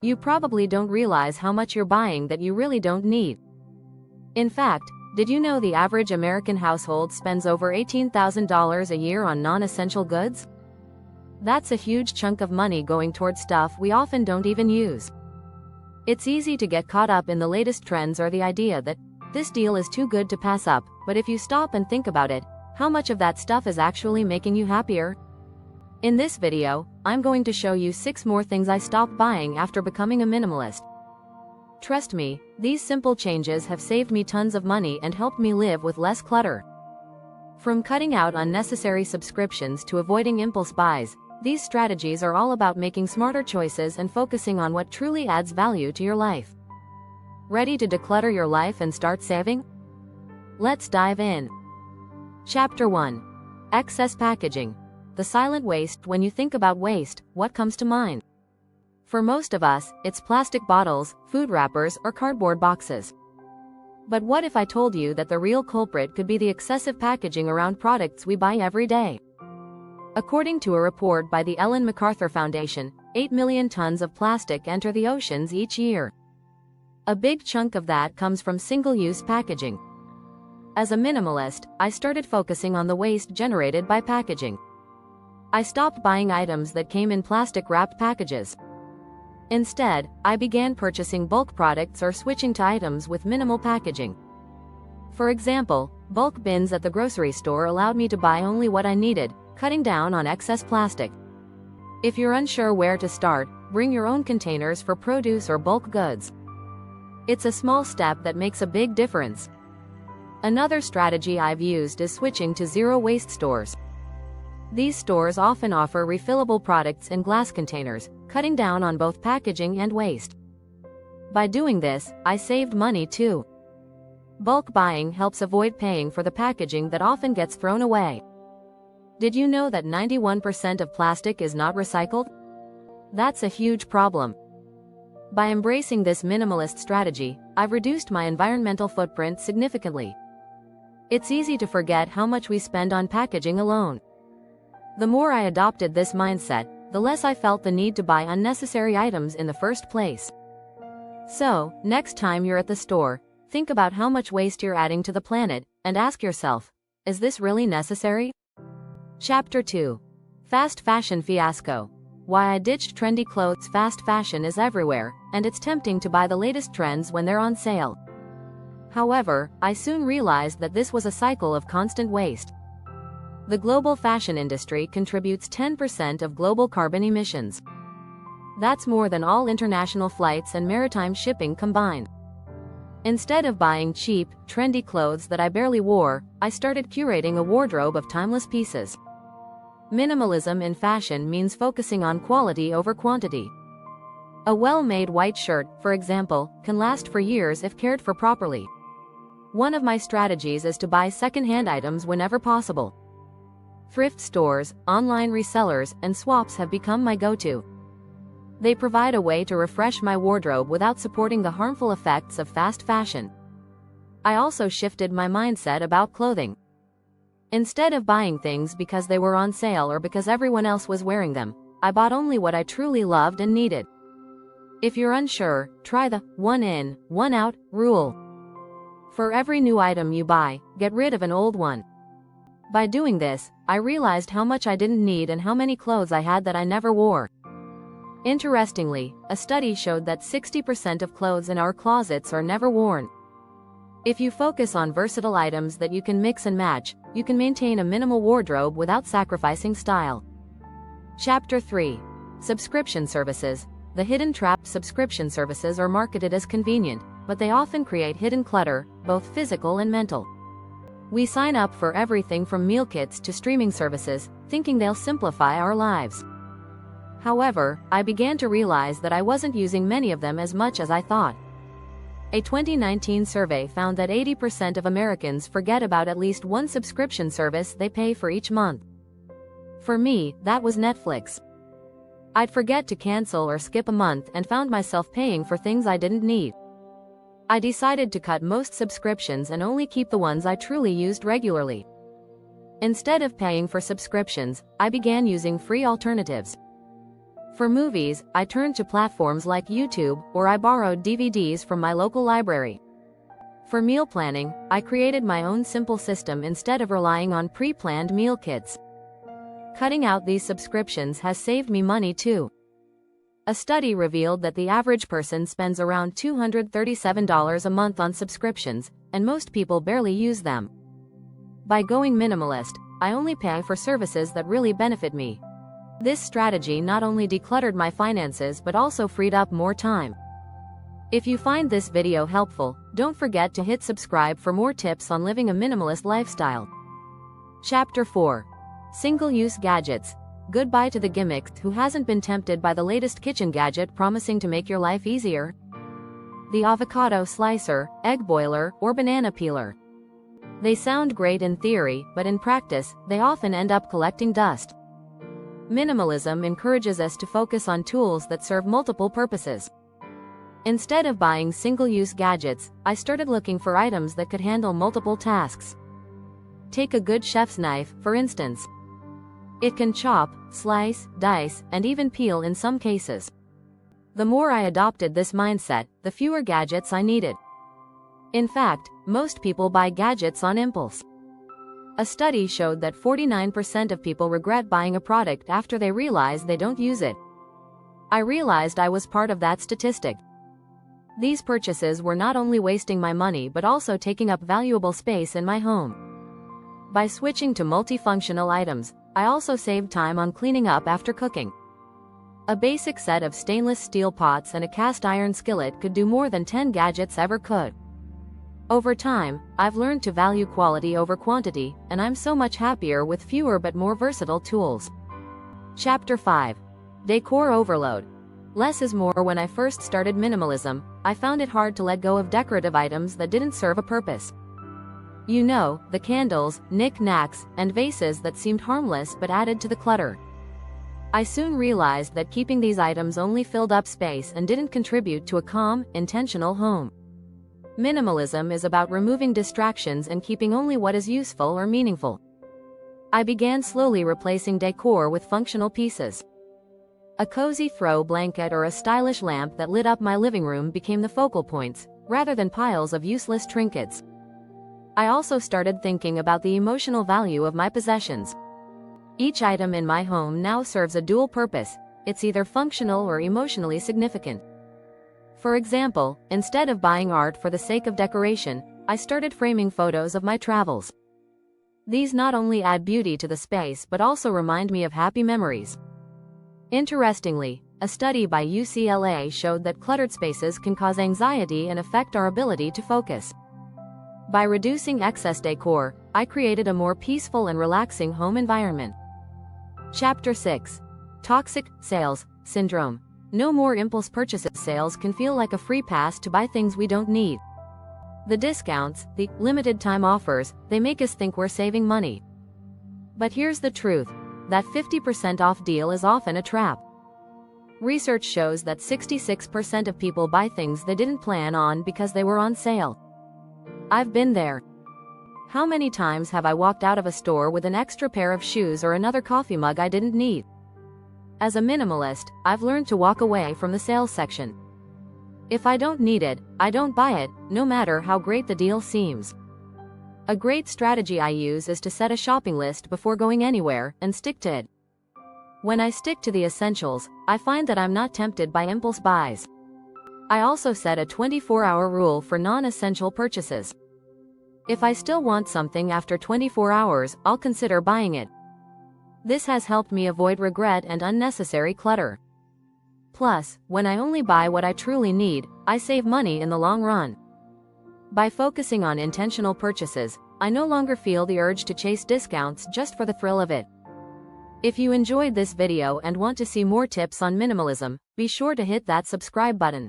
You probably don't realize how much you're buying that you really don't need. In fact, did you know the average American household spends over $18,000 a year on non-essential goods? That's a huge chunk of money going towards stuff we often don't even use. It's easy to get caught up in the latest trends or the idea that this deal is too good to pass up, but if you stop and think about it, how much of that stuff is actually making you happier? In this video, I'm going to show you 6 more things I stopped buying after becoming a minimalist. Trust me, these simple changes have saved me tons of money and helped me live with less clutter. From cutting out unnecessary subscriptions to avoiding impulse buys, these strategies are all about making smarter choices and focusing on what truly adds value to your life. Ready to declutter your life and start saving? Let's dive in. Chapter 1. Excess packaging. The silent waste. When you think about waste, what comes to mind? For most of us, it's plastic bottles, food wrappers, or cardboard boxes. But what if I told you that the real culprit could be the excessive packaging around products we buy every day? According to a report by the Ellen MacArthur Foundation, 8 million tons of plastic enter the oceans each year. A big chunk of that comes from single-use packaging. As a minimalist, I started focusing on the waste generated by packaging. I stopped buying items that came in plastic-wrapped packages. Instead, I began purchasing bulk products or switching to items with minimal packaging. For example, bulk bins at the grocery store allowed me to buy only what I needed, cutting down on excess plastic. If you're unsure where to start, bring your own containers for produce or bulk goods. It's a small step that makes a big difference. Another strategy I've used is switching to zero-waste stores. These stores often offer refillable products in glass containers, cutting down on both packaging and waste. By doing this, I saved money too. Bulk buying helps avoid paying for the packaging that often gets thrown away. Did you know that 91% of plastic is not recycled? That's a huge problem. By embracing this minimalist strategy, I've reduced my environmental footprint significantly. It's easy to forget how much we spend on packaging alone. The more I adopted this mindset, the less I felt the need to buy unnecessary items in the first place. So, next time you're at the store, think about how much waste you're adding to the planet, and ask yourself, is this really necessary? Chapter 2. Fast fashion fiasco. Why I ditched trendy clothes. Fast fashion is everywhere, and it's tempting to buy the latest trends when they're on sale. However, I soon realized that this was a cycle of constant waste. The global fashion industry contributes 10% of global carbon emissions. That's more than all international flights and maritime shipping combined. Instead of buying cheap, trendy clothes that I barely wore, I started curating a wardrobe of timeless pieces. Minimalism in fashion means focusing on quality over quantity. A well-made white shirt, for example, can last for years if cared for properly. One of my strategies is to buy second-hand items whenever possible. Thrift stores, online resellers, and swaps have become my go-to. They provide a way to refresh my wardrobe without supporting the harmful effects of fast fashion. I also shifted my mindset about clothing. Instead of buying things because they were on sale or because everyone else was wearing them, I bought only what I truly loved and needed. If you're unsure, try the one in, one out rule. For every new item you buy, get rid of an old one. By doing this, I realized how much I didn't need and how many clothes I had that I never wore. Interestingly, a study showed that 60% of clothes in our closets are never worn. If you focus on versatile items that you can mix and match, you can maintain a minimal wardrobe without sacrificing style. Chapter 3. Subscription services. The hidden trap. Subscription services are marketed as convenient, but they often create hidden clutter, both physical and mental. We sign up for everything from meal kits to streaming services, thinking they'll simplify our lives. However, I began to realize that I wasn't using many of them as much as I thought. A 2019 survey found that 80% of Americans forget about at least one subscription service they pay for each month. For me, that was Netflix. I'd forget to cancel or skip a month and found myself paying for things I didn't need. I decided to cut most subscriptions and only keep the ones I truly used regularly. Instead of paying for subscriptions, I began using free alternatives. For movies, I turned to platforms like YouTube, or I borrowed DVDs from my local library. For meal planning, I created my own simple system instead of relying on pre-planned meal kits. Cutting out these subscriptions has saved me money too. A study revealed that the average person spends around $237 a month on subscriptions, and most people barely use them. By going minimalist, I only pay for services that really benefit me. This strategy not only decluttered my finances but also freed up more time. If you find this video helpful, don't forget to hit subscribe for more tips on living a minimalist lifestyle. Chapter 4. Single-use gadgets. Goodbye to the gimmicks. Who hasn't been tempted by the latest kitchen gadget promising to make your life easier? The avocado slicer, egg boiler, or banana peeler. They sound great in theory, but in practice, they often end up collecting dust. Minimalism encourages us to focus on tools that serve multiple purposes. Instead of buying single-use gadgets, I started looking for items that could handle multiple tasks. Take a good chef's knife, for instance. It can chop, slice, dice, and even peel in some cases. The more I adopted this mindset, the fewer gadgets I needed. In fact, most people buy gadgets on impulse. A study showed that 49% of people regret buying a product after they realize they don't use it. I realized I was part of that statistic. These purchases were not only wasting my money but also taking up valuable space in my home. By switching to multifunctional items, I also saved time on cleaning up after cooking. A basic set of stainless steel pots and a cast iron skillet could do more than 10 gadgets ever could. Over time, I've learned to value quality over quantity, and I'm so much happier with fewer but more versatile tools. Chapter 5. Decor overload. Less is more. When I first started minimalism, I found it hard to let go of decorative items that didn't serve a purpose. You know, the candles, knick-knacks, and vases that seemed harmless but added to the clutter. I soon realized that keeping these items only filled up space and didn't contribute to a calm, intentional home. Minimalism is about removing distractions and keeping only what is useful or meaningful. I began slowly replacing decor with functional pieces. A cozy throw blanket or a stylish lamp that lit up my living room became the focal points, rather than piles of useless trinkets. I also started thinking about the emotional value of my possessions. Each item in my home now serves a dual purpose. It's either functional or emotionally significant. For example, instead of buying art for the sake of decoration, I started framing photos of my travels. These not only add beauty to the space but also remind me of happy memories. Interestingly, a study by UCLA showed that cluttered spaces can cause anxiety and affect our ability to focus. By reducing excess decor, I created a more peaceful and relaxing home environment. Chapter 6. Toxic sales syndrome. No more impulse purchases. Sales can feel like a free pass to buy things we don't need. The discounts, the limited time offers, they make us think we're saving money. But here's the truth. That 50% off deal is often a trap. Research shows that 66% of people buy things they didn't plan on because they were on sale. I've been there. How many times have I walked out of a store with an extra pair of shoes or another coffee mug I didn't need? As a minimalist, I've learned to walk away from the sales section. If I don't need it, I don't buy it, no matter how great the deal seems. A great strategy I use is to set a shopping list before going anywhere and stick to it. When I stick to the essentials, I find that I'm not tempted by impulse buys. I also set a 24-hour rule for non-essential purchases. If I still want something after 24 hours, I'll consider buying it. This has helped me avoid regret and unnecessary clutter. Plus, when I only buy what I truly need, I save money in the long run. By focusing on intentional purchases, I no longer feel the urge to chase discounts just for the thrill of it. If you enjoyed this video and want to see more tips on minimalism, be sure to hit that subscribe button.